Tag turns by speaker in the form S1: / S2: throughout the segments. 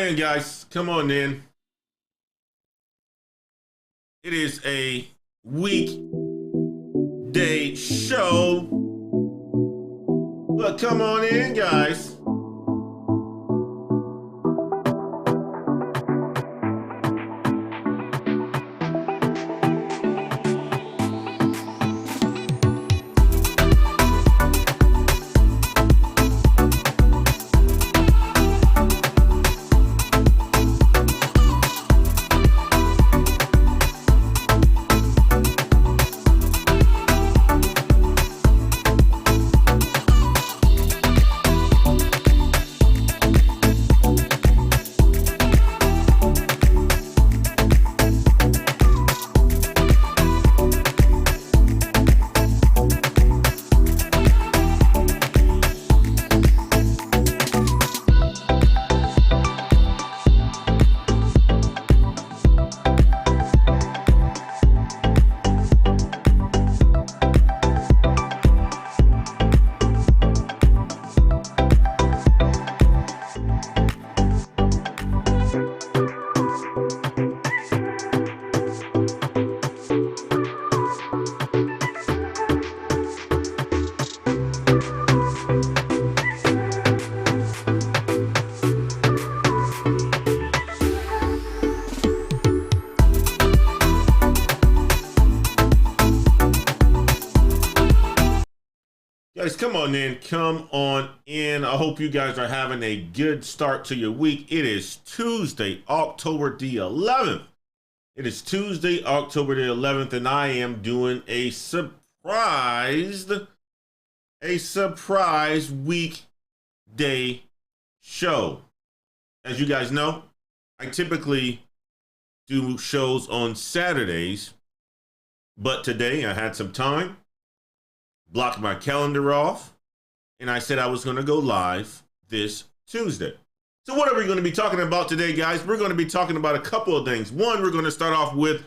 S1: in, guys. Come on in. It is a weekday show. But come on in, guys. Guys, come on in. Come on in. I hope you guys are having a good start to your week. It is Tuesday, October the 11th. It is Tuesday, October the 11th, and I am doing a surprise weekday show. As you guys know, I typically do shows on Saturdays, but today I had some time. Blocked my calendar off, and I said I was going to go live this Tuesday. So what are we going to be talking about today, guys? We're going to be talking about a couple of things. One, we're going to start off with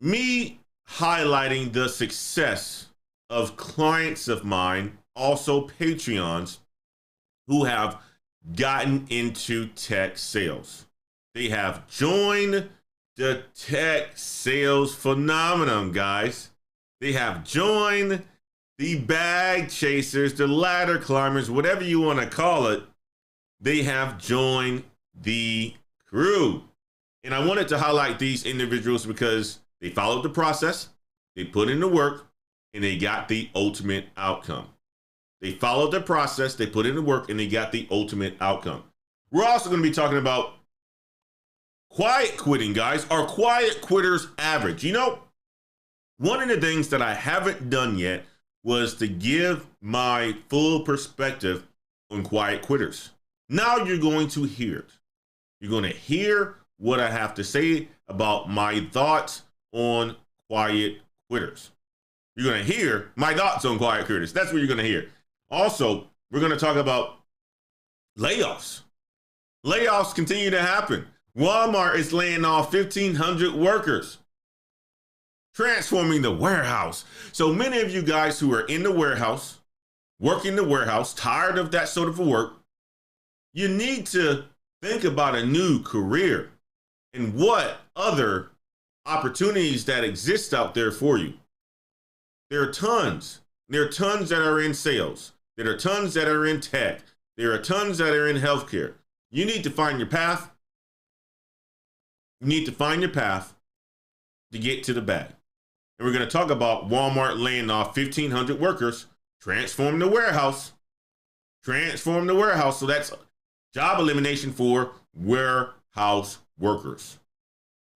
S1: me highlighting the success of clients of mine, also Patreons, who have gotten into tech sales. They have joined the tech sales phenomenon, guys. They have joined the bag chasers, the ladder climbers, whatever you want to call it. They have joined the crew. And I wanted to highlight these individuals because they followed the process, they put in the work, and they got the ultimate outcome. They followed the process, they put in the work, and they got the ultimate outcome. We're also going to be talking about quiet quitting, guys. Are quiet quitters average? You know, one of the things that I haven't done yet was to give my full perspective on quiet quitters. Now you're going to hear it. You're going to hear what I have to say about my thoughts on quiet quitters. You're going to hear my thoughts on quiet quitters. That's what you're going to hear. Also, we're going to talk about layoffs. Layoffs continue to happen. Walmart is laying off 1,500 workers. Transforming the warehouse. So many of you guys who are in the warehouse, working the warehouse, tired of that sort of work, you need to think about a new career and what other opportunities that exist out there for you. There are tons. There are tons that are in sales. There are tons that are in tech. There are tons that are in healthcare. You need to find your path. You need to find your path to get to the bag. And we're going to talk about Walmart laying off 1,500 workers, transform the warehouse. Transform the warehouse. So that's job elimination for warehouse workers.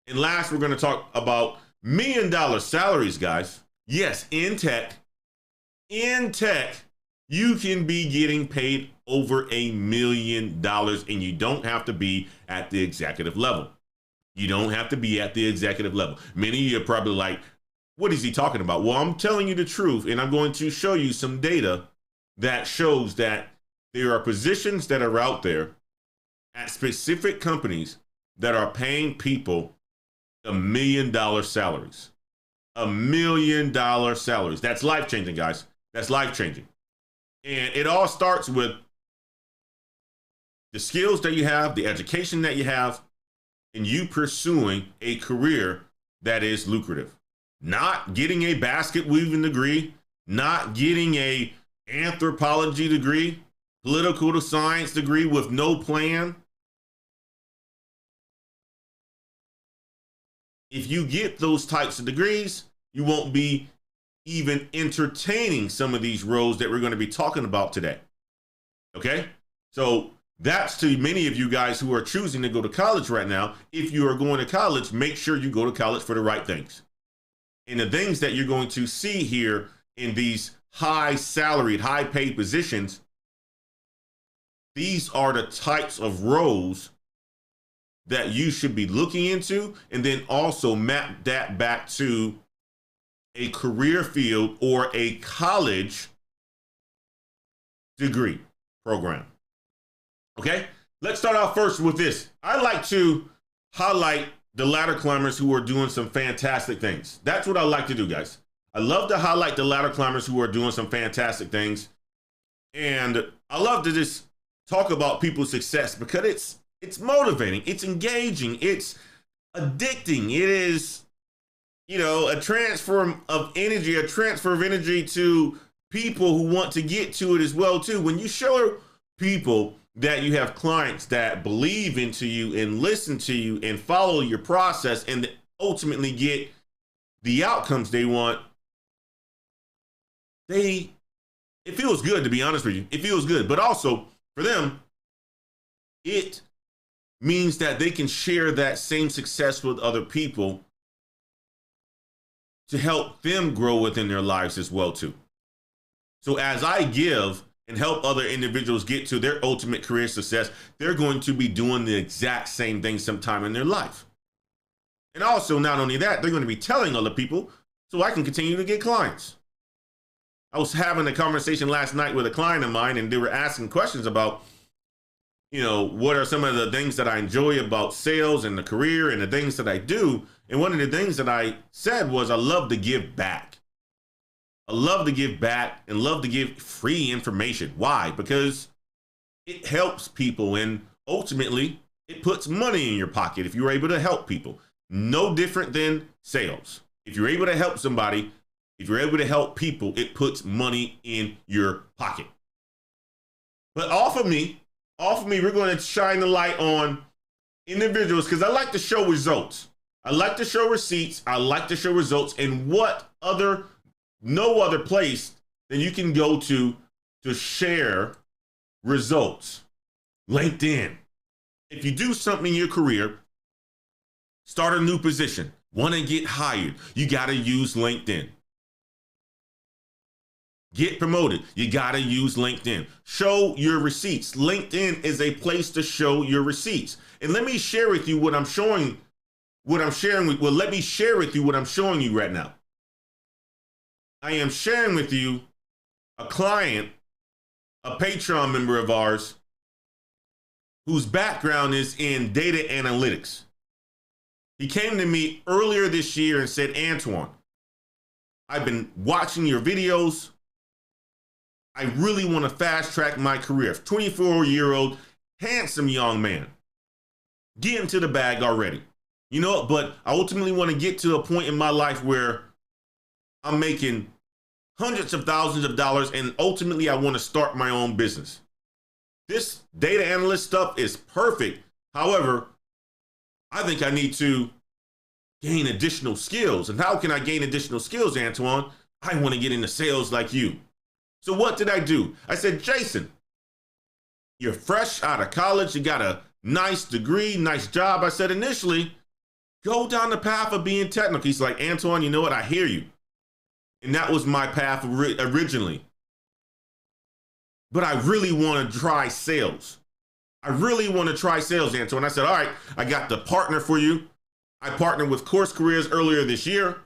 S1: And last, we're going to talk about $1 million salaries, guys. Yes, in tech, you can be getting paid over $1 million, and you don't have to be at the executive level. You don't have to be at the executive level. Many of you are probably like, what is he talking about? Well, I'm telling you the truth, and I'm going to show you some data that shows that there are positions that are out there at specific companies that are paying people $1 million salaries. $1 million salaries. That's life-changing, guys. That's life-changing. And it all starts with the skills that you have, the education that you have, and you pursuing a career that is lucrative. Not getting a basket weaving degree, not getting a anthropology degree, political science degree with no plan. If you get those types of degrees, you won't be even entertaining some of these roles that we're going to be talking about today. Okay? So that's to many of you guys who are choosing to go to college right now. If you are going to college, make sure you go to college for the right things. And the things that you're going to see here in these high salaried, high paid positions, these are the types of roles that you should be looking into, and then also map that back to a career field or a college degree program. Okay, let's start off first with this. I like to highlight the ladder climbers who are doing some fantastic things. That's what I like to do, guys. I love to highlight the ladder climbers who are doing some fantastic things. And I love to just talk about people's success because it's motivating, it's engaging, it's addicting. It is, a transfer of energy to people who want to get to it as well too. When you show people that you have clients that believe into you and listen to you and follow your process and ultimately get the outcomes they want, it feels good, to be honest with you. It feels good. But also for them, it means that they can share that same success with other people to help them grow within their lives as well too. So as I give and help other individuals get to their ultimate career success, they're going to be doing the exact same thing sometime in their life. And also, not only that, they're going to be telling other people so I can continue to get clients. I was having a conversation last night with a client of mine, and they were asking questions about, what are some of the things that I enjoy about sales and the career and the things that I do. And one of the things that I said was I love to give back. I love to give back and love to give free information. Why? Because it helps people, and ultimately it puts money in your pocket if you're able to help people. No different than sales. If you're able to help somebody, if you're able to help people, it puts money in your pocket. But off of me, we're going to shine the light on individuals because I like to show results. I like to show receipts. I like to show results. And no other place than you can go to share results. LinkedIn. If you do something in your career, start a new position, want to get hired, you got to use LinkedIn. Get promoted, you got to use LinkedIn. Show your receipts. LinkedIn is a place to show your receipts. And let me share with you let me share with you what I'm showing you right now. I am sharing with you a client, a Patreon member of ours, whose background is in data analytics. He came to me earlier this year and said, Antoine, I've been watching your videos. I really want to fast track my career. 24-year-old, handsome young man. Get into the bag already. But I ultimately want to get to a point in my life where I'm making hundreds of thousands of dollars, and ultimately I want to start my own business. This data analyst stuff is perfect. However, I think I need to gain additional skills. And how can I gain additional skills, Antoine? I want to get into sales like you. So what did I do? I said, Jason, you're fresh out of college. You got a nice degree, nice job. I said, initially, go down the path of being technical. He's like, Antoine, you know what? I hear you. And that was my path originally. But I really want to try sales. Antoine. I said, all right, I got the partner for you. I partnered with Course Careers earlier this year.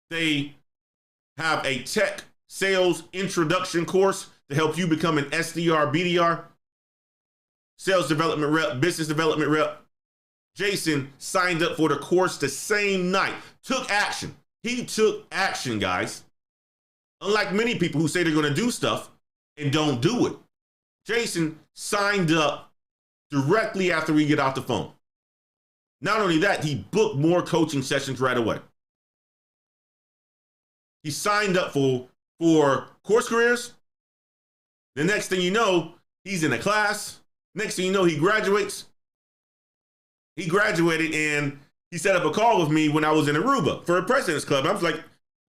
S1: They have a tech sales introduction course to help you become an SDR, BDR, sales development rep, business development rep. Jason signed up for the course the same night, took action. He took action, guys. Unlike many people who say they're going to do stuff and don't do it. Jason signed up directly after we get off the phone. Not only that, he booked more coaching sessions right away. He signed up for Course Careers. The next thing you know, he's in a class. Next thing you know, he graduates. He graduated and he set up a call with me when I was in Aruba for a President's Club. I was like,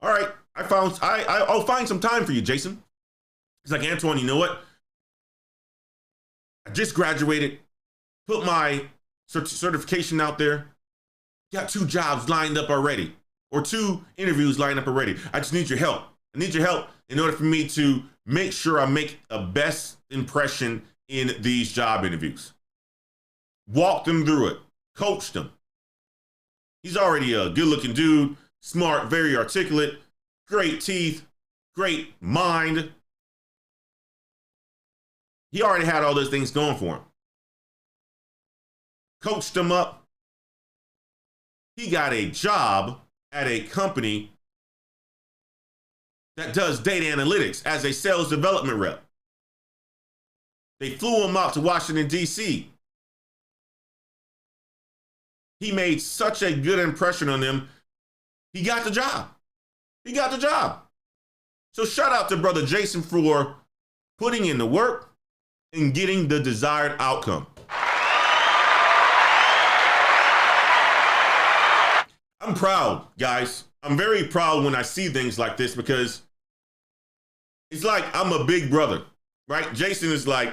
S1: all right, I'll find some time for you, Jason. He's like, Antoine, you know what? I just graduated, put my certification out there, got 2 jobs lined up already, or 2 interviews lined up already. I just need your help. I need your help in order for me to make sure I make a best impression in these job interviews. Walk them through it, coach them. He's already a good-looking dude, smart, very articulate, great teeth, great mind. He already had all those things going for him. Coached him up. He got a job at a company that does data analytics as a sales development rep. They flew him out to Washington, D.C. He made such a good impression on them. He got the job. He got the job. So shout out to brother Jason for putting in the work and getting the desired outcome. I'm proud, guys. I'm very proud when I see things like this because it's like I'm a big brother, right? Jason is like,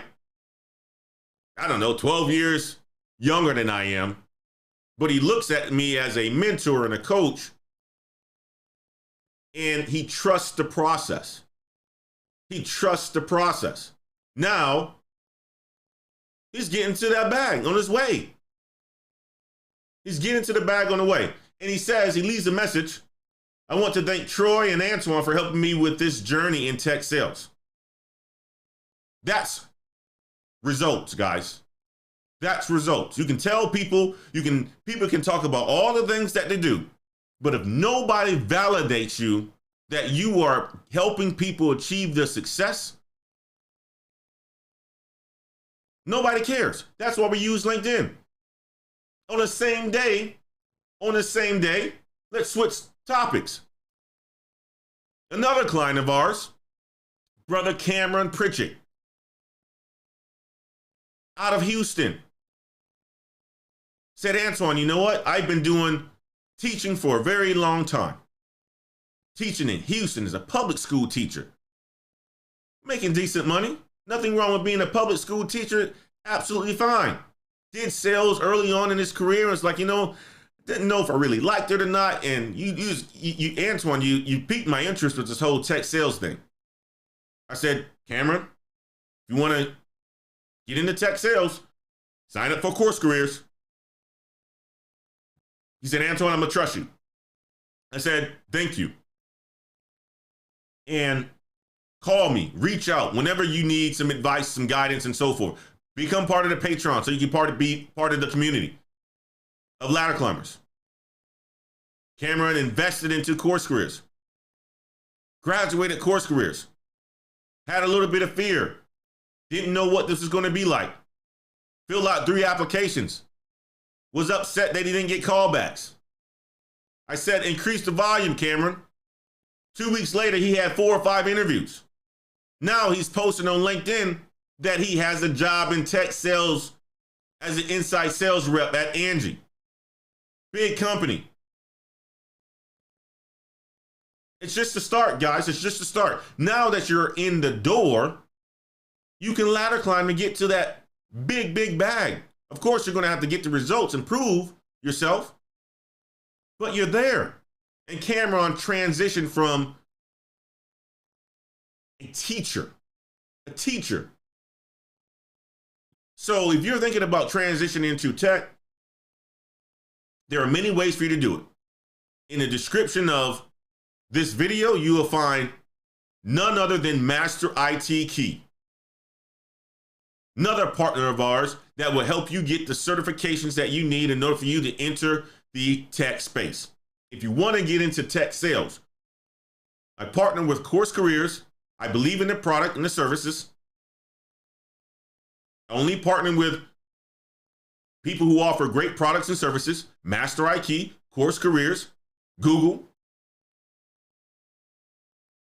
S1: I don't know, 12 years younger than I am, but he looks at me as a mentor and a coach, and he trusts the process. He trusts the process. Now, he's getting to that bag on his way. He's getting to the bag on the way. And he says, he leaves a message, I want to thank Troy and Antoine for helping me with this journey in tech sales. That's results, guys. That's results. You can tell people, people can talk about all the things that they do, but if nobody validates you that you are helping people achieve their success, nobody cares. That's why we use LinkedIn. On the same day, let's switch topics. Another client of ours, brother Cameron Pritchett, out of Houston, said, Antoine, you know what? I've been doing teaching for a very long time. Teaching in Houston as a public school teacher. Making decent money. Nothing wrong with being a public school teacher. Absolutely fine. Did sales early on in his career. It's like, didn't know if I really liked it or not. And Antoine, you piqued my interest with this whole tech sales thing. I said, Cameron, if you want to get into tech sales, sign up for Course Careers. He said, Antoine, I'm going to trust you. I said, thank you. And call me, reach out whenever you need some advice, some guidance, and so forth. Become part of the Patreon so you can be part of the community of ladder climbers. Cameron invested into Course Careers. Graduated Course Careers. Had a little bit of fear. Didn't know what this was going to be like. Filled out 3 applications. Was upset that he didn't get callbacks. I said, increase the volume, Cameron. 2 weeks later, he had 4 or 5 interviews. Now he's posting on LinkedIn that he has a job in tech sales as an inside sales rep at Angie. Big company. It's just the start, guys. It's just the start. Now that you're in the door, you can ladder climb and get to that big, big bag. Of course, you're going to have to get the results and prove yourself, but you're there. And Cameron transitioned from a teacher. So if you're thinking about transitioning into tech, there are many ways for you to do it. In the description of this video, you will find none other than Master I.T. Key, another partner of ours that will help you get the certifications that you need in order for you to enter the tech space. If you want to get into tech sales, I partner with Course Careers. I believe in the product and the services. Only partnering with people who offer great products and services. Master I.T, Course Careers, Google.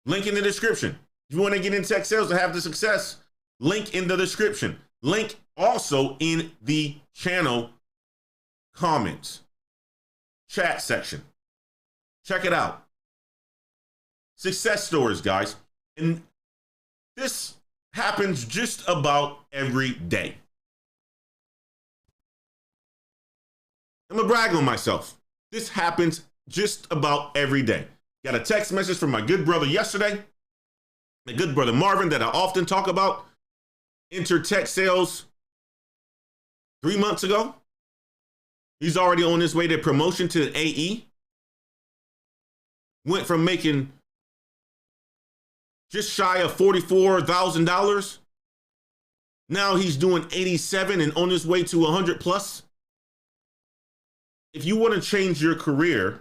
S1: Link in the description. If you want to get in tech sales and have the success, link in the description. Link also in the channel comments, chat section. Check it out. Success stories, guys. And this happens just about every day. I'm gonna brag on myself. This happens just about every day. Got a text message from my good brother yesterday, my good brother Marvin, that I often talk about. Entered tech sales 3 months ago. He's already on his way to promotion to an AE. Went from making just shy of $44,000. Now he's doing 87 and on his way to 100 plus. If you want to change your career,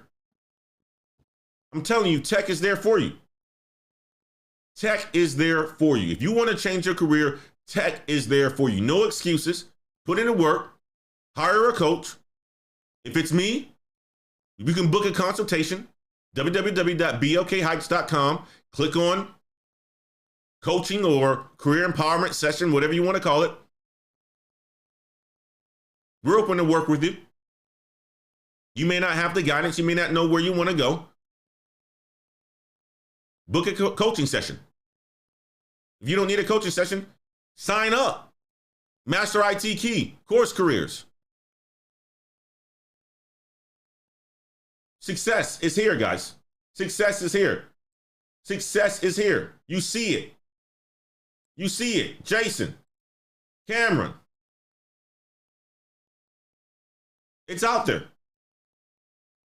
S1: I'm telling you, tech is there for you. Tech is there for you. If you want to change your career, tech is there for you. No excuses. Put in the work. Hire a coach. If it's me, you can book a consultation. www.blkheights.com. Click on coaching or career empowerment session, whatever you want to call it. We're open to work with you. You may not have the guidance. You may not know where you want to go. Book a coaching session. If you don't need a coaching session, sign up. Master I.T Key, Course Careers. Success is here, guys. Success is here. Success is here. You see it. You see it. Jason, Cameron. It's out there.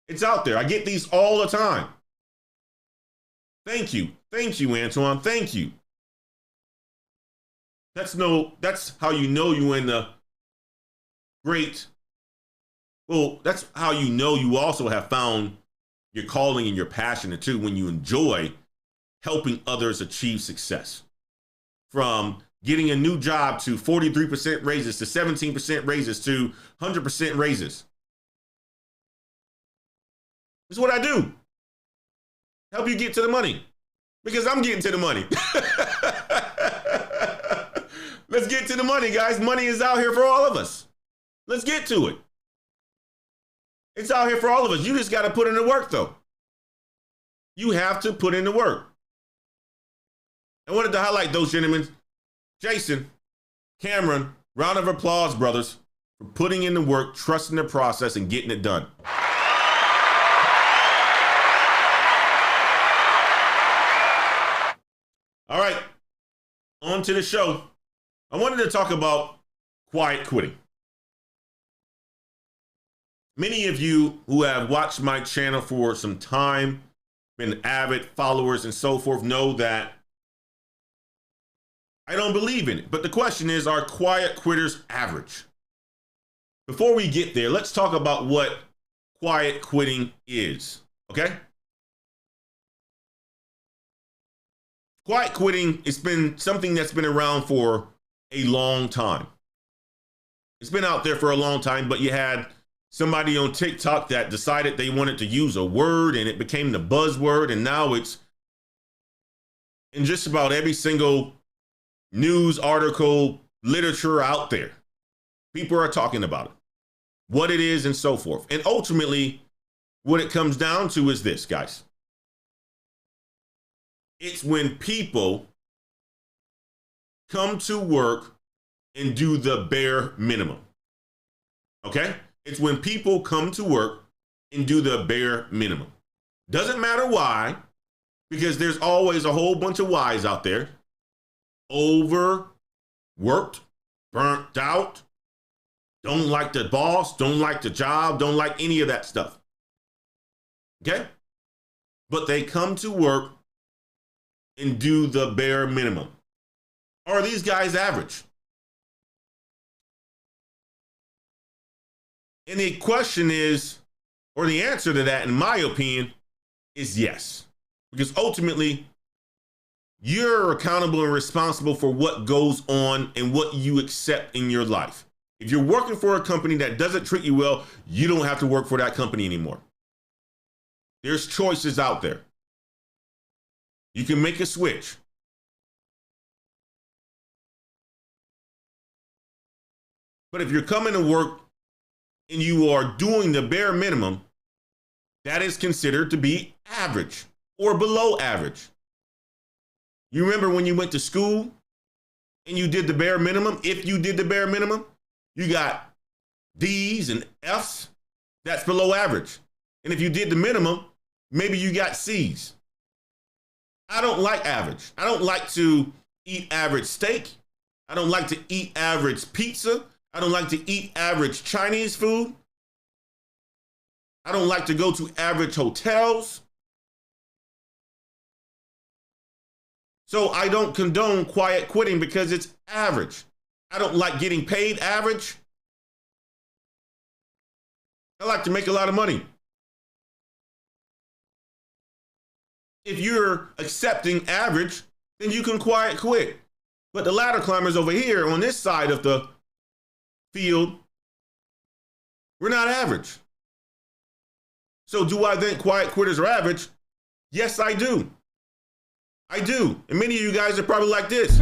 S1: It's out there. I get these all the time. Thank you. Thank you, Antoine. Thank you. That's how you know you in the great. Well, that's how you know you also have found your calling and your passion too, when you enjoy helping others achieve success. From getting a new job to 43% raises to 17% raises to 100% raises. This is what I do. Help you get to the money. Because I'm getting to the money. Let's get to the money, guys. Money is out here for all of us. Let's get to it. It's out here for all of us. You just got to put in the work, though. You have to put in the work. I wanted to highlight those gentlemen. Jason, Cameron, round of applause, brothers, for putting in the work, trusting the process, and getting it done. All right, on to the show. I wanted to talk about quiet quitting. Many of you who have watched my channel for some time, been avid followers and so forth, know that I don't believe in it. But the question is, are quiet quitters average? Before we get there, let's talk about what quiet quitting is, okay? Quiet quitting, it's been something that's been around for a long time. It's been out there for a long time, but you had somebody on TikTok that decided they wanted to use a word and it became the buzzword, and now it's in just about every single news article, literature out there. People are talking about it, what it is and so forth. And ultimately, what it comes down to is this, guys. It's when people come to work and do the bare minimum. Okay? It's when people come to work and do the bare minimum. Doesn't matter why, because there's always a whole bunch of whys out there. Overworked, burnt out, don't like the boss, don't like the job, don't like any of that stuff. Okay? But they come to work and do the bare minimum. Are these guys average? And the question is, or the answer to that, in my opinion, is yes. Because ultimately, You're accountable and responsible for what goes on and what you accept in your life. If you're working for a company that doesn't treat you well, you don't have to work for that company anymore. There's choices out there. You can make a switch. But if you're coming to work and you are doing the bare minimum, that is considered to be average or below average. You remember when you went to school and you did the bare minimum? If you did the bare minimum, you got D's and F's. That's below average. And if you did the minimum, maybe you got C's. I don't like average. I don't like to eat average steak. I don't like to eat average pizza. I don't like to eat average Chinese food. I don't like to go to average hotels. So I don't condone quiet quitting because it's average. I don't like getting paid average. I like to make a lot of money. If you're accepting average, then you can quiet quit. But the ladder climbers over here on this side of the field, we're not average. So do I think quiet quitters are average? Yes, I do. I do. And many of you guys are probably like this.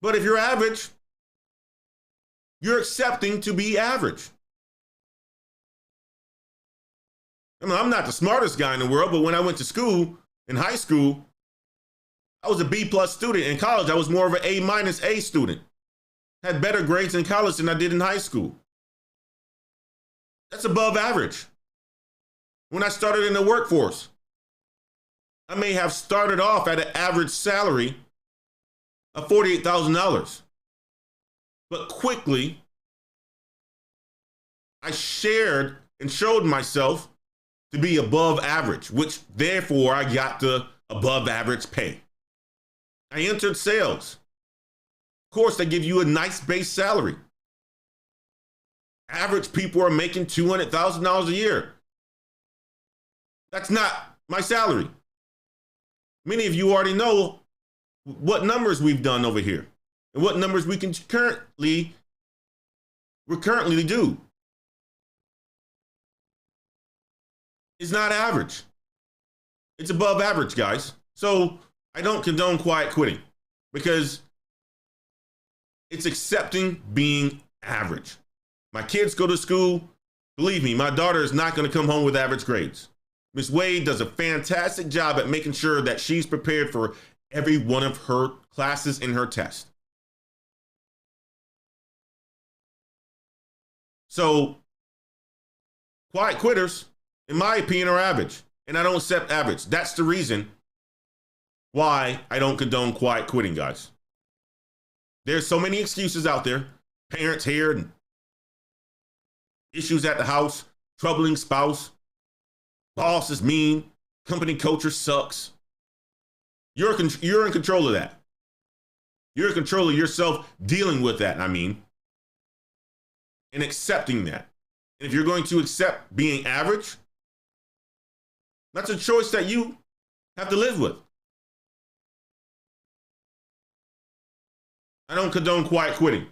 S1: But if you're average, you're accepting to be average. I mean, I'm not the smartest guy in the world, but when I went to school, in high school, I was a B+ student. In college, I was more of an A- student. Had better grades in college than I did in high school. That's above average. When I started in the workforce, I may have started off at an average salary of $48,000. But quickly, I shared and showed myself to be above average, which therefore I got the above average pay. I entered sales. Of course, they give you a nice base salary. Average people are making $200,000 a year. That's not my salary. Many of you already know what numbers we've done over here and what numbers we can currently do. It's not average. It's above average, guys. So I don't condone quiet quitting because it's accepting being average. My kids go to school. Believe me, my daughter is not going to come home with average grades. Miss Wade does a fantastic job at making sure that she's prepared for every one of her classes in her test. So, quiet quitters, in my opinion, are average, and I don't accept average. That's the reason why I don't condone quiet quitting, guys. There's so many excuses out there. Parents here, and issues at the house, troubling spouse, boss is mean, company culture sucks. You're in control of that. You're in control of yourself dealing with that, and accepting that. And if you're going to accept being average, that's a choice that you have to live with. I don't condone quiet quitting.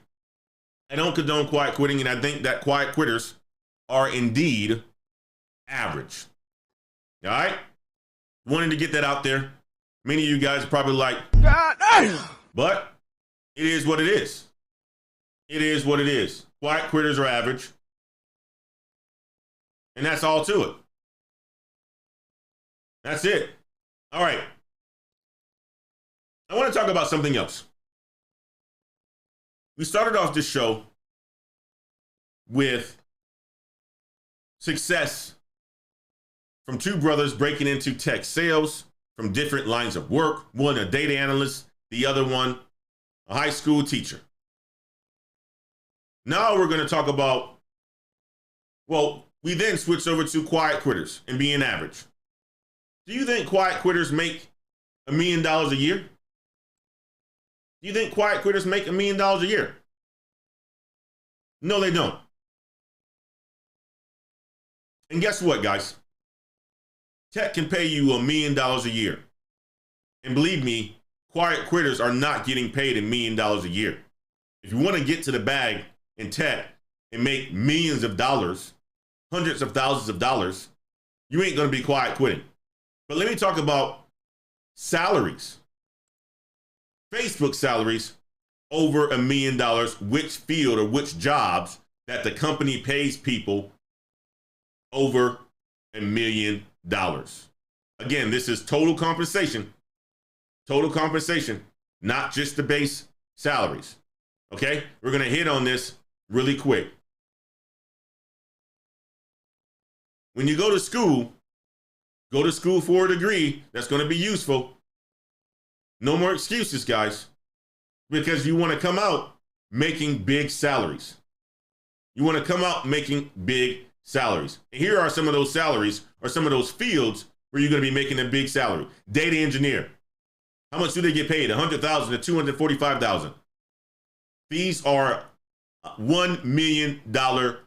S1: I don't condone quiet quitting, and I think that quiet quitters are indeed average. All right? Wanted to get that out there. Many of you guys are probably like, but it is what it is. It is what it is. Quiet quitters are average. And that's all to it. That's it. All right. I want to talk about something else. We started off this show with success from two brothers breaking into tech sales from different lines of work. One a data analyst, the other one a high school teacher. Now we're going to talk about, we then switched over to quiet quitters and being average. Do you think quiet quitters make $1 million a year? Do you think quiet quitters make $1 million a year? No, they don't. And guess what, guys? Tech can pay you $1 million a year. And believe me, quiet quitters are not getting paid $1 million a year. If you want to get to the bag in tech and make millions of dollars, hundreds of thousands of dollars, you ain't going to be quiet quitting. But let me talk about salaries. Facebook salaries over $1 million, which field or which jobs that the company pays people over $1 million. Again, this is total compensation, not just the base salaries. Okay, we're going to hit on this really quick. When you go to school for a degree that's going to be useful. No more excuses, guys, because you want to come out making big salaries. You want to come out making big salaries. And here are some of those salaries or some of those fields where you're going to be making a big salary. Data engineer. How much do they get paid? $100,000 to $245,000. These are $1 million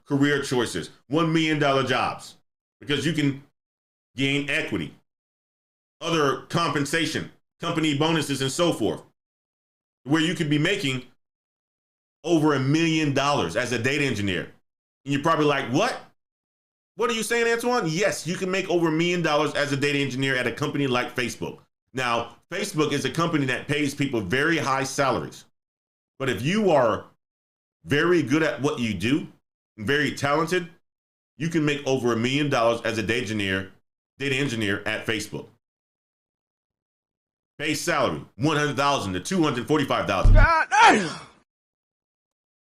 S1: career choices, $1 million jobs, because you can gain equity, other compensation, company bonuses, and so forth, where you could be making over $1 million as a data engineer. And you're probably like, what? What are you saying, Antoine? Yes, you can make over $1 million as a data engineer at a company like Facebook. Now, Facebook is a company that pays people very high salaries. But if you are very good at what you do, very talented, you can make over $1 million as a data engineer at Facebook. Base salary, $100,000 to $245,000.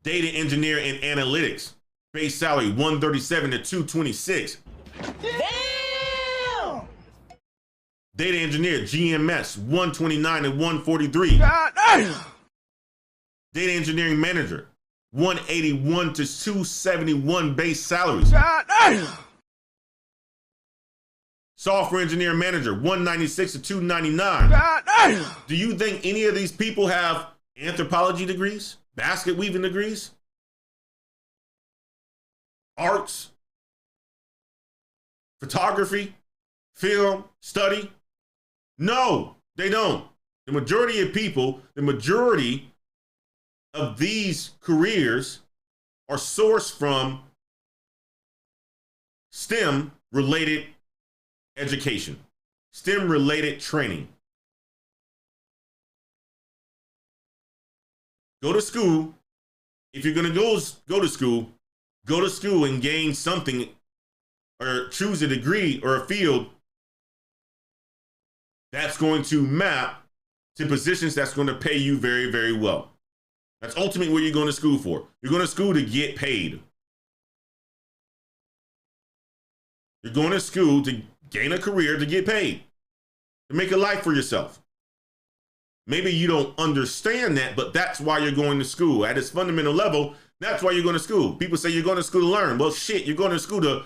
S1: Data engineer in analytics, base salary $137,000 to $226,000. Damn! Data engineer GMS $129,000 to $143,000. Data engineering manager $181,000 to $271,000 base salaries. Software engineer manager $196,000 to $299,000. Do you think any of these people have anthropology degrees, basket weaving degrees, arts, photography, film, study? No, they don't. The majority of people, the majority of these careers are sourced from STEM related education, STEM related training. Go to school. If you're going to go to school and gain something or choose a degree or a field that's going to map to positions that's going to pay you very, very well. That's ultimately what you're going to school for. You're going to school to get paid. You're going to school to gain a career, to get paid, to make a life for yourself. Maybe you don't understand that, but that's why you're going to school. At its fundamental level, that's why you're going to school. People say you're going to school to learn. Well, shit, you're going to school to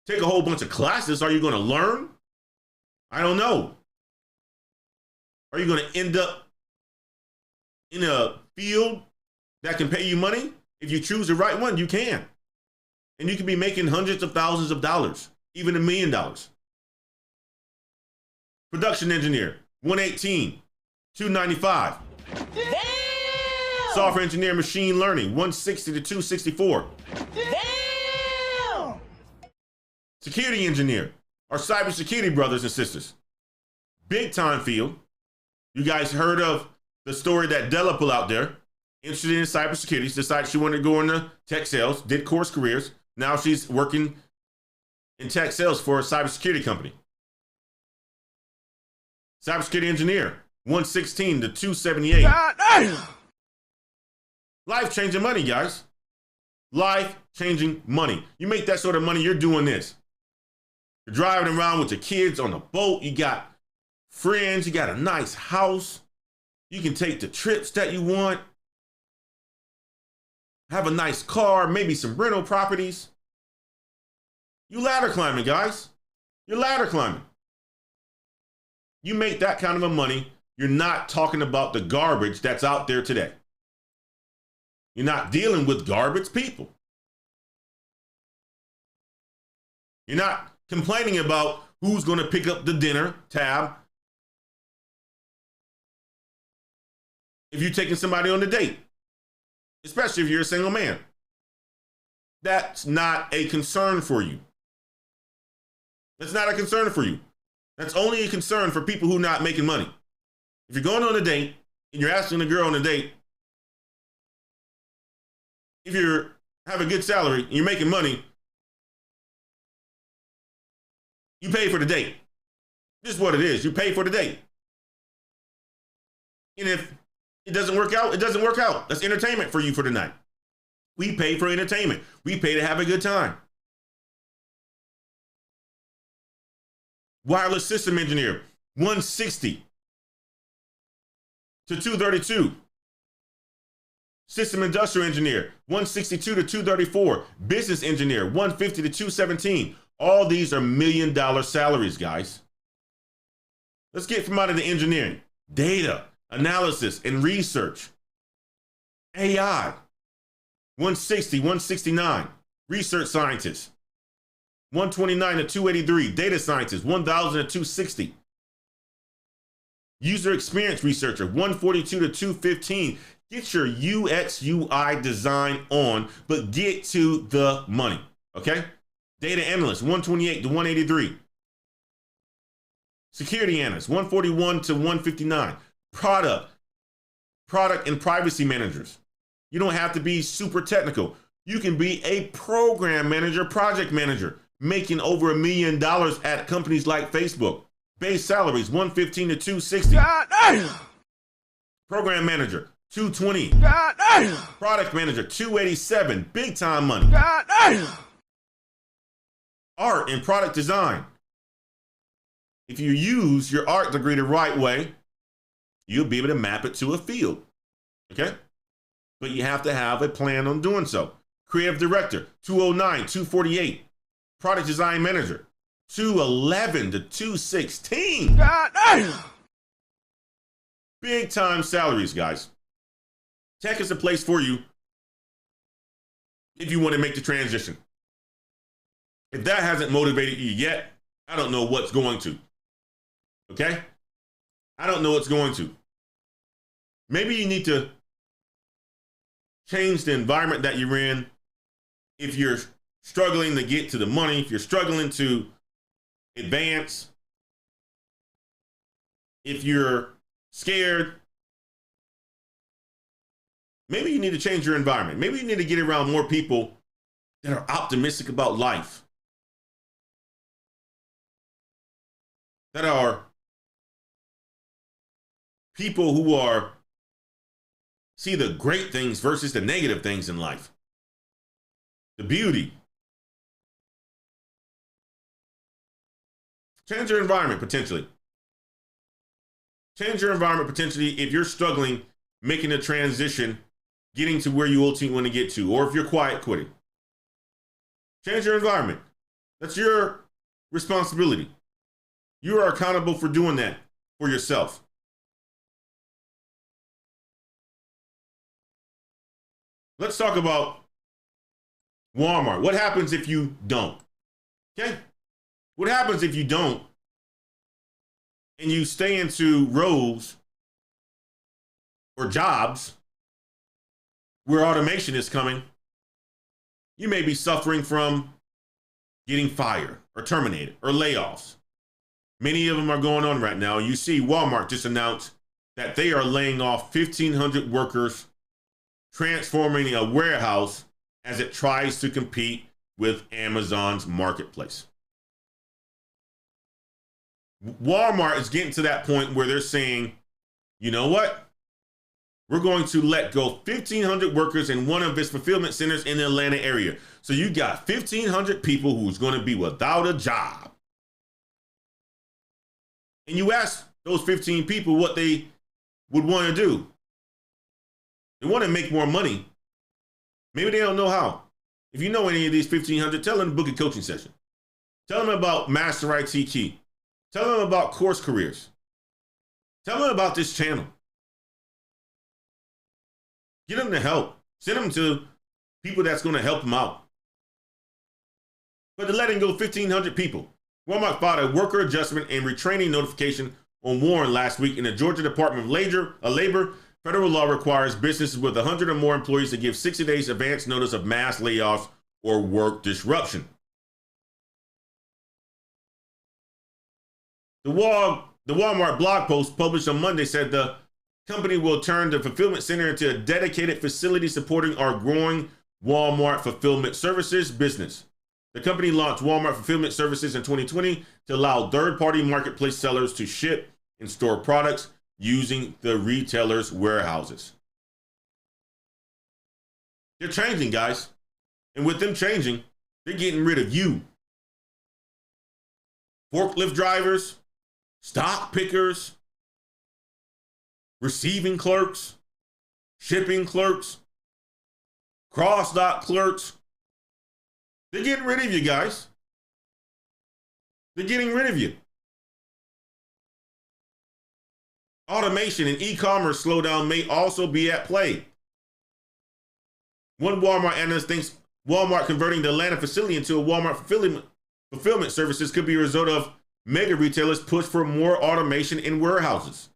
S1: take a whole bunch of classes. Are you going to learn? I don't know. Are you going to end up in a field that can pay you money? If you choose the right one, you can. And you can be making hundreds of thousands of dollars, even $1 million. Production engineer, $118,000, $295,000. Damn! Software engineer, machine learning, $160,000 to $264,000. Damn! Security engineer, our cybersecurity brothers and sisters. Big time field. You guys heard of the story that Della put out there. Interested in cybersecurity, decided she wanted to go into tech sales, did course careers. Now she's working in tech sales for a cybersecurity company. Cybersecurity engineer, $116,000 to $278,000. Life-changing money, guys. Life-changing money. You make that sort of money, you're doing this. You're driving around with your kids on a boat. You got friends. You got a nice house. You can take the trips that you want. Have a nice car, maybe some rental properties. You ladder climbing, guys. You're ladder climbing. You make that kind of a money, you're not talking about the garbage that's out there today. You're not dealing with garbage people. You're not complaining about who's going to pick up the dinner tab if you're taking somebody on a date, especially if you're a single man. That's not a concern for you. That's not a concern for you. That's only a concern for people who are not making money. If you're going on a date and you're asking a girl on a date, if you have a good salary and you're making money, you pay for the date. This is what it is. You pay for the date. And if it doesn't work out, it doesn't work out. That's entertainment for you for the night. We pay for entertainment. We pay to have a good time. Wireless system engineer, 160 to 232. System industrial engineer, 162 to 234. Business engineer, 150 to 217. All these are $1 million salaries, guys. Let's get from out of the engineering. Data, analysis, and research. AI, 160, 169. Research scientist, 129 to 283. Data scientist, 1,000 to 260. User experience researcher, 142 to 215. Get your UX UI design on, but get to the money, okay? Data analyst, 128 to 183. Security analyst, 141 to 159. Product and privacy managers. You don't have to be super technical. You can be a program manager, project manager, making over $1 million at companies like Facebook. Base salaries, 115 to 260. God damn. Program manager, 220. God damn. Product manager, 287. Big time money. God damn. Art and product design. If you use your art degree the right way, you'll be able to map it to a field. Okay? But you have to have a plan on doing so. Creative director, 209, 248. Product design manager, 211 to 216. God damn. Big time salaries, guys. Tech is a place for you if you want to make the transition. If that hasn't motivated you yet, I don't know what's going to. Okay? I don't know what's going to. Maybe you need to change the environment that you're in. If you're struggling to get to the money, if you're struggling to advance, if you're scared, maybe you need to change your environment. Maybe you need to get around more people that are optimistic about life, that are people who are see the great things versus the negative things in life, the beauty. Change your environment potentially. Change your environment potentially if you're struggling making a transition, getting to where you ultimately want to get to, or if you're quiet quitting. Change your environment. That's your responsibility. You are accountable for doing that for yourself. Let's talk about Walmart. What happens if you don't? Okay? What happens if you don't and you stay into roles or jobs where automation is coming? You may be suffering from getting fired or terminated or layoffs. Many of them are going on right now. You see Walmart just announced that they are laying off 1,500 workers, transforming a warehouse as it tries to compete with Amazon's marketplace. Walmart is getting to that point where they're saying, you know what? We're going to let go 1,500 workers in one of its fulfillment centers in the Atlanta area. So you got 1,500 people who's going to be without a job. And you ask those 15 people what they would want to do. They want to make more money. Maybe they don't know how. If you know any of these 1,500, tell them to book a coaching session. Tell them about Master I.T Key. Tell them about course careers. Tell them about this channel. Get them the help. Send them to people that's going to help them out. But they're letting go 1,500 people. Walmart filed a worker adjustment and retraining notification on Warren last week, and the Georgia Department of Labor federal law requires businesses with 100 or more employees to give 60 days advance notice of mass layoffs or work disruption. The Walmart blog post published on Monday said the company will turn the fulfillment center into a dedicated facility supporting our growing Walmart fulfillment services business. The company launched Walmart fulfillment services in 2020 to allow third-party marketplace sellers to ship and store products using the retailer's warehouses. They're changing, guys. And with them changing, they're getting rid of you. Forklift drivers, stock pickers, receiving clerks, shipping clerks, cross-dock clerks. They're getting rid of you, guys. They're getting rid of you. Automation and e-commerce slowdown may also be at play. One Walmart analyst thinks Walmart converting the Atlanta facility into a Walmart fulfillment services could be a result of mega retailers' push for more automation in warehouses.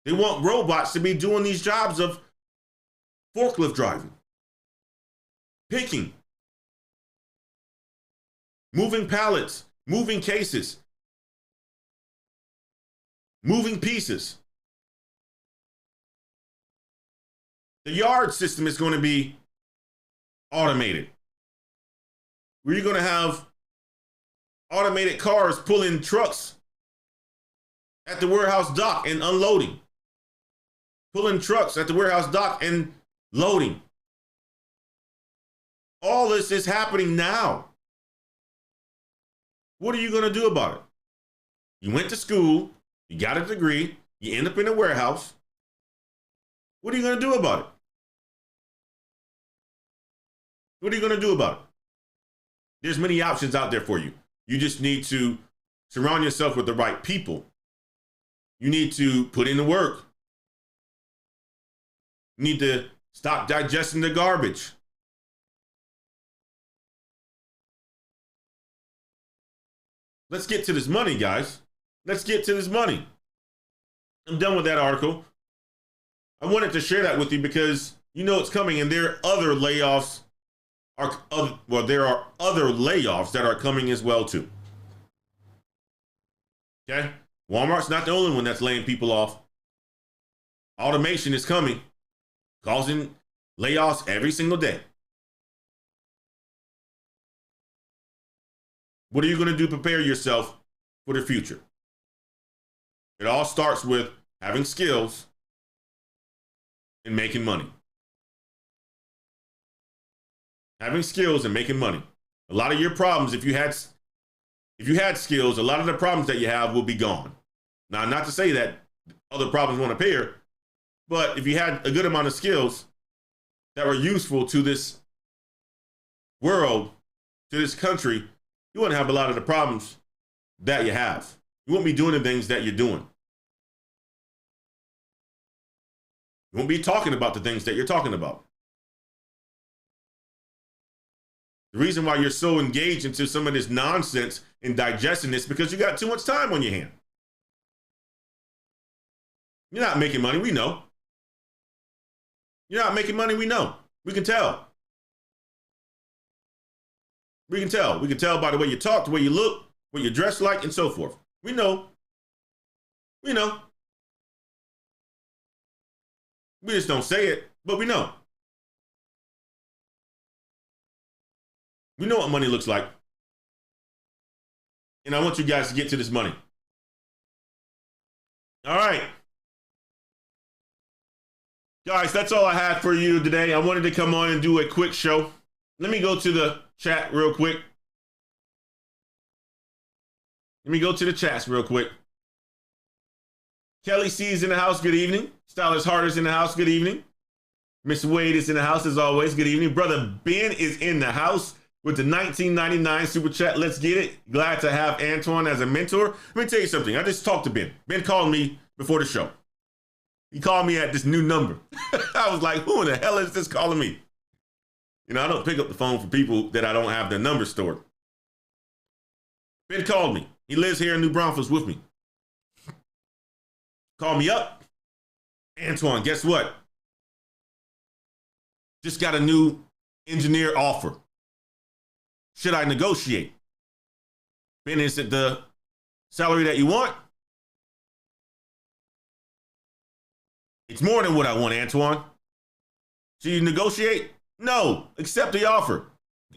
S1: They want robots to be doing these jobs of forklift driving, picking, moving pallets, moving cases, moving pieces. The yard system is going to be automated. Where you're going to have automated cars pulling trucks at the warehouse dock and unloading. Pulling trucks at the warehouse dock and loading. All this is happening now. What are you going to do about it? You went to school, you got a degree, you end up in a warehouse. What are you going to do about it? What are you going to do about it? There's many options out there for you. You just need to surround yourself with the right people. You need to put in the work. You need to stop digesting the garbage. Let's get to this money, guys. Let's get to this money. I'm done with that article. I wanted to share that with you because you know it's coming, and there are other layoffs. There are other layoffs that are coming as well too. Okay, Walmart's not the only one that's laying people off. Automation is coming, causing layoffs every single day. What are you going to do to prepare yourself for the future? It all starts with having skills and making money. Having skills and making money. A lot of your problems, if you had skills, a lot of the problems that you have will be gone. Now, not to say that other problems won't appear, but if you had a good amount of skills that were useful to this world, to this country, you wouldn't have a lot of the problems that you have. You won't be doing the things that you're doing. You won't be talking about the things that you're talking about. The reason why you're so engaged into some of this nonsense and digesting this because you got too much time on your hand. You're not making money, we know. You're not making money, we know. We can tell. We can tell. We can tell by the way you talk, the way you look, what you dress like, and so forth. We know. We know. We just don't say it, but we know. We know what money looks like. And I want you guys to get to this money. All right. Guys, that's all I had for you today. I wanted to come on and do a quick show. Let me go to the chat real quick. Let me go to the chats real quick. Kelly C is in the house. Good evening. Stylist Hart is in the house. Good evening. Miss Wade is in the house as always. Good evening. Brother Ben is in the house with the 1999 super chat. Let's get it. Glad to have Antoine as a mentor. Let me tell you something. I just talked to Ben. Ben called me before the show. He called me at this new number. I was like, who in the hell is this calling me? You know, I don't pick up the phone for people that I don't have their number stored. Ben called me. He lives here in New Braunfels with me. Called me up. Antoine, guess what? Just got a new engineer offer. Should I negotiate? Ben, is it the salary that you want? It's more than what I want, Antoine. Should you negotiate? No, accept the offer.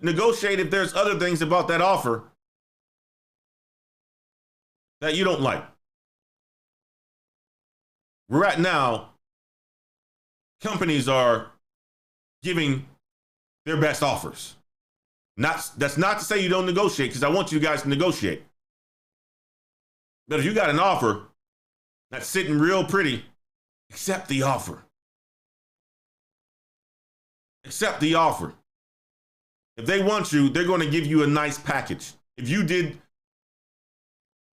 S1: Negotiate if there's other things about that offer that you don't like. Right now, companies are giving their best offers. That's not to say you don't negotiate, because I want you guys to negotiate. But if you got an offer that's sitting real pretty, accept the offer. Accept the offer. If they want you, they're going to give you a nice package. If you did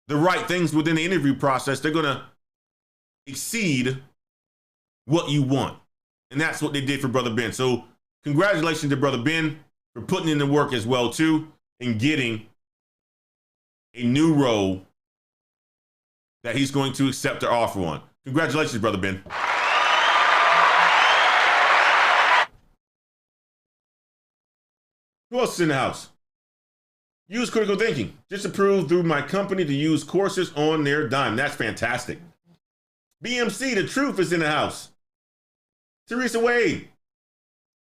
S1: the right things within the interview process, they're going to exceed what you want. And that's what they did for Brother Ben. So congratulations to Brother Ben for putting in the work as well, too, and getting a new role that he's going to accept their offer on. Congratulations, Brother Ben. Who else is in the house? Use critical thinking. Just approved through my company to use courses on their dime. That's fantastic. BMC, the truth is in the house. Teresa Wade.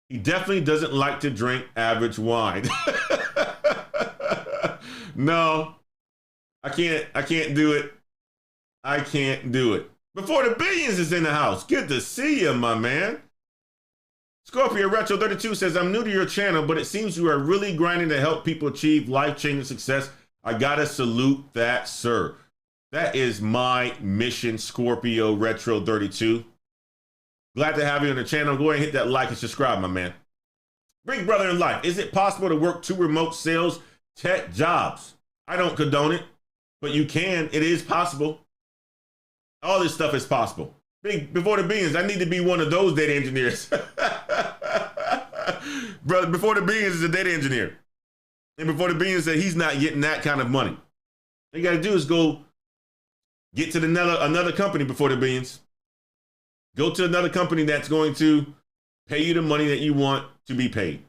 S1: He definitely doesn't like to drink average wine. No, I can't do it. I can't do it. Before the Billions is in the house. Good to see you, my man. Scorpio Retro 32 says, I'm new to your channel, but it seems you are really grinding to help people achieve life-changing success. I gotta salute that, sir. That is my mission, Scorpio Retro 32. Glad to have you on the channel. Go ahead and hit that like and subscribe, my man. Big brother in life. Is it possible to work 2 remote sales tech jobs? I don't condone it, but you can. It is possible. All this stuff is possible. Before the Beans, I need to be one of those data engineers. Brother, Before the Beans is a data engineer. And Before the Beans said he's not getting that kind of money. All you got to do is go get to another company Before the Beans. Go to another company that's going to pay you the money that you want to be paid.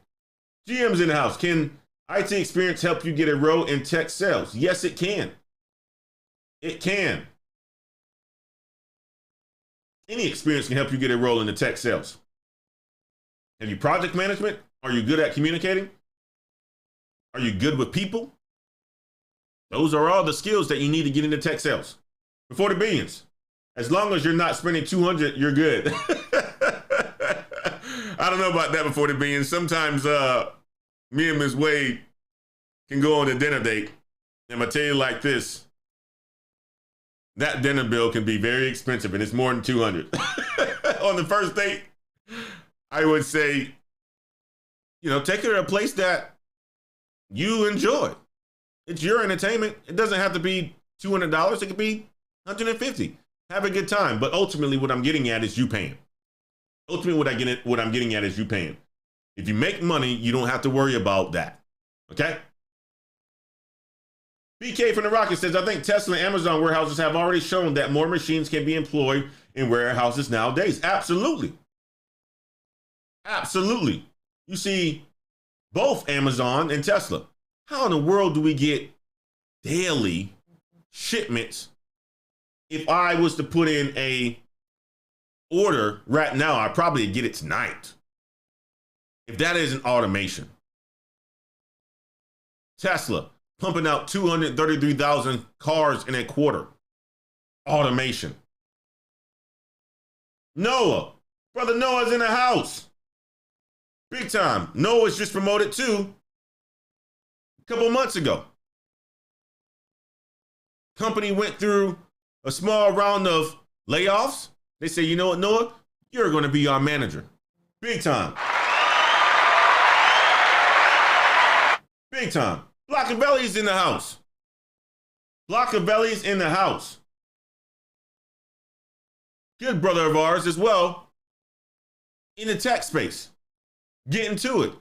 S1: GM's in the house. Can IT experience help you get a role in tech sales? Yes, it can. It can. Any experience can help you get a role in the tech sales. Have you project management? Are you good at communicating? Are you good with people? Those are all the skills that you need to get into tech sales. Before the Billions. As long as you're not spending 200, you're good. I don't know about that Before the Billions. Sometimes me and Ms. Wade can go on a dinner date. And I tell you like this, that dinner bill can be very expensive, and it's more than 200. On the first date, I would say, take her to a place that you enjoy. It's your entertainment. It doesn't have to be $200. It could be $150. Have a good time. But ultimately, what I'm getting at is you paying. Ultimately, what I'm getting at is you paying. If you make money, you don't have to worry about that. Okay? BK from the Rocket says, I think Tesla and Amazon warehouses have already shown that more machines can be employed in warehouses nowadays. Absolutely. Absolutely. You see, both Amazon and Tesla. How in the world do we get daily shipments? If I was to put in a order right now, I'd probably get it tonight. If that isn't automation. Tesla pumping out 233,000 cars in a quarter. Automation. Noah. Brother Noah's in the house. Big time. Noah's just promoted too a couple months ago. Company went through a small round of layoffs. They say, you know what, Noah? You're going to be our manager. Big time. Big time. Blockavelli's in the house. Blockavelli's in the house. Good brother of ours as well. In the tech space. Getting to it.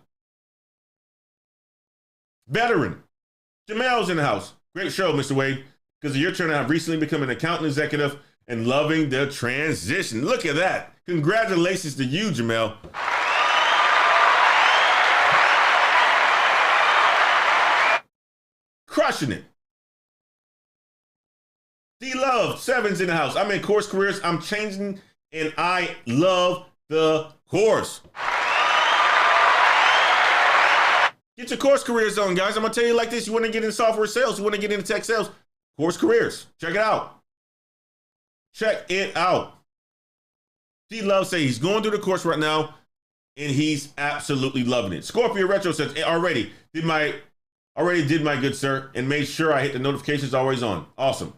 S1: Veteran. Jamel's in the house. Great show, Mr. Wade. Because of your turn, I've recently become an accountant executive and loving the transition. Look at that. Congratulations to you, Jamel. Crushing it. D-Love, 7's in the house. I'm in course careers. I'm changing, and I love the course. Get your course careers on, guys. I'm going to tell you like this. You want to get into software sales. You want to get into tech sales. Course careers. Check it out. Check it out. D-Love say he's going through the course right now, and he's absolutely loving it. Scorpio Retro says, already did my good sir, and made sure I hit the notifications always on. Awesome.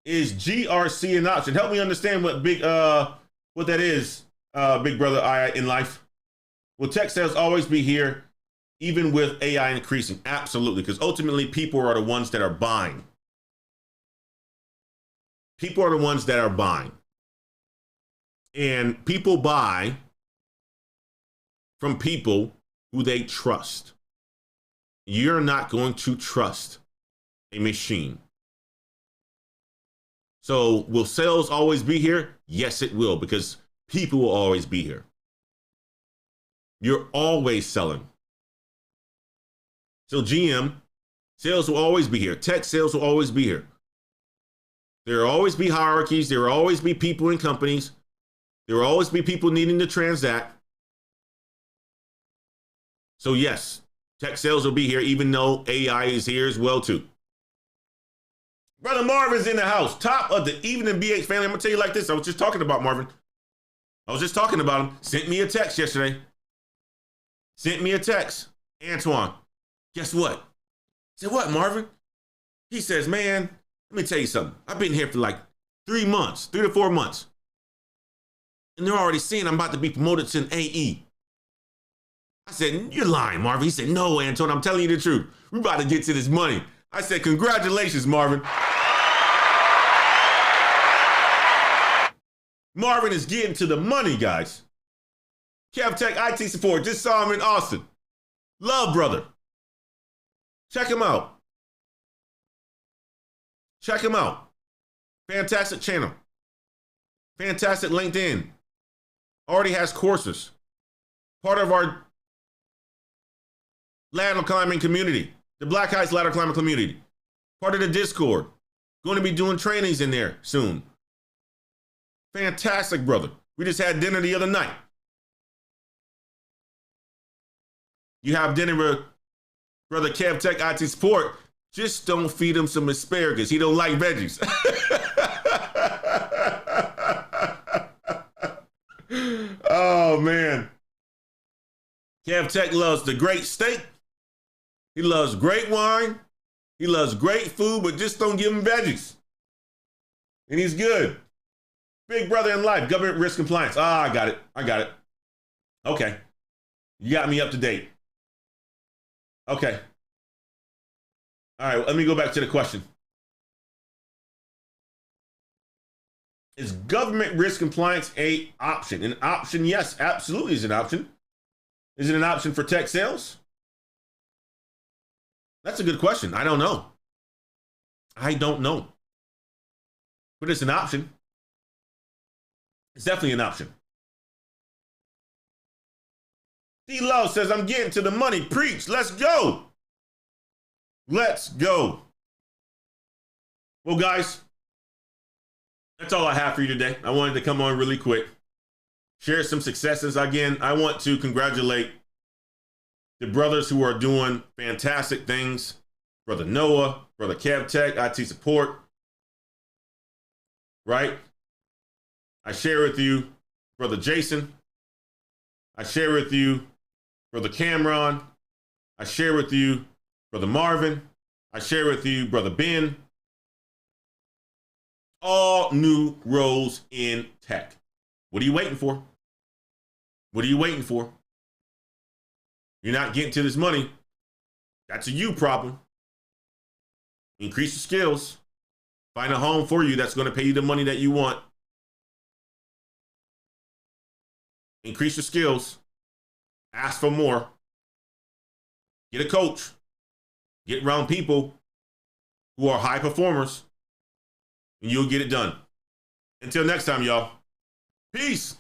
S1: Is GRC an option? Help me understand what that is, big brother I in life. Will tech sales always be here, even with AI increasing? Absolutely, because ultimately people are the ones that are buying. People are the ones that are buying. And people buy from people who they trust. You're not going to trust a machine. So will sales always be here? Yes, it will, because people will always be here. You're always selling. So GM, sales will always be here. Tech sales will always be here. There will always be hierarchies. There will always be people in companies. There will always be people needing to transact. So yes, tech sales will be here, even though AI is here as well too. Brother Marvin's in the house. Top of the evening, BH family. I'm going to tell you like this. I was just talking about Marvin. I was just talking about him. Sent me a text yesterday. Sent me a text. Antoine, guess what? I said, what, Marvin? He says, man, let me tell you something. I've been here for like 3 months, 3 to 4 months. And they're already saying I'm about to be promoted to an AE. I said, you're lying, Marvin. He said, no, Antoine, I'm telling you the truth. We're about to get to this money. I said, congratulations, Marvin. Marvin is getting to the money, guys. Tech IT support. Just saw him in Austin. Love, brother. Check him out. Check him out. Fantastic channel. Fantastic LinkedIn. Already has courses. Part of our ladder climbing community. The Black Heights ladder climbing community. Part of the Discord. Going to be doing trainings in there soon. Fantastic, brother. We just had dinner the other night. You have dinner with Brother Tech IT support. Just don't feed him some asparagus. He don't like veggies. Oh, man. Tech loves the great steak. He loves great wine. He loves great food, but just don't give him veggies. And he's good. Big brother in life, government risk compliance. I got it. Okay. You got me up to date. Okay. All right, let me go back to the question. Is government risk compliance an option? An option, yes, absolutely is an option. Is it an option for tech sales? That's a good question. I don't know. But it's an option. It's definitely an option. D-Love says, I'm getting to the money. Preach. Let's go. Let's go. Well, guys, that's all I have for you today. I wanted to come on really quick, share some successes. Again, I want to congratulate the brothers who are doing fantastic things. Brother Noah, Brother Tech, IT support. Right? I share with you Brother Jason. I share with you Brother Cameron. I share with you Brother Marvin. I share with you Brother Ben. All new roles in tech. What are you waiting for? What are you waiting for? You're not getting to this money. That's a you problem. Increase your skills. Find a home for you that's going to pay you the money that you want. Increase your skills. Ask for more. Get a coach. Get around people who are high performers. and you'll get it done. Until next time, y'all. Peace.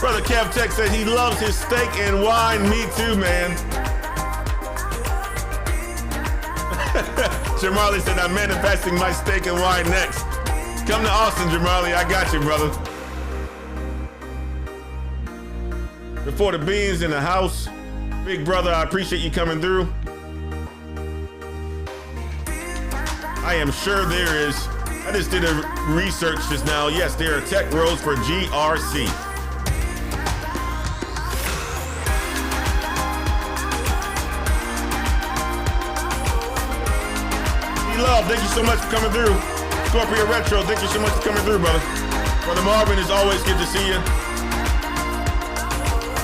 S1: Brother Kev Tech said he loves his steak and wine. Me too, man. Jamarley said, I'm manifesting my steak and wine next. Come to Austin, Jamarley. I got you, brother. Before the beans in the house. Big brother, I appreciate you coming through. I am sure there is. I just did a research just now. Yes, there are tech roles for GRC. Love, thank you so much for coming through. Scorpio Retro, thank you so much for coming through, brother. Brother Marvin, is always good to see you.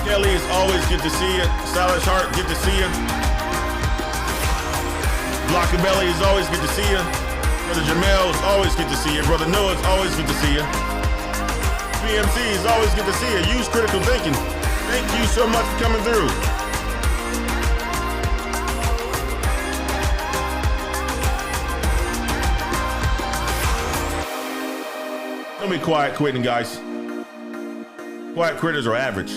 S1: Kelly, is always good to see you. Stylish Heart, good to see you. Blockabelly, is always good to see you. Brother Jamel, is always good to see you. Brother Noah, is always good to see you. BMC, is always good to see you. Use critical thinking. Thank you so much for coming through. Don't be quiet quitting, guys. Quiet quitters are average.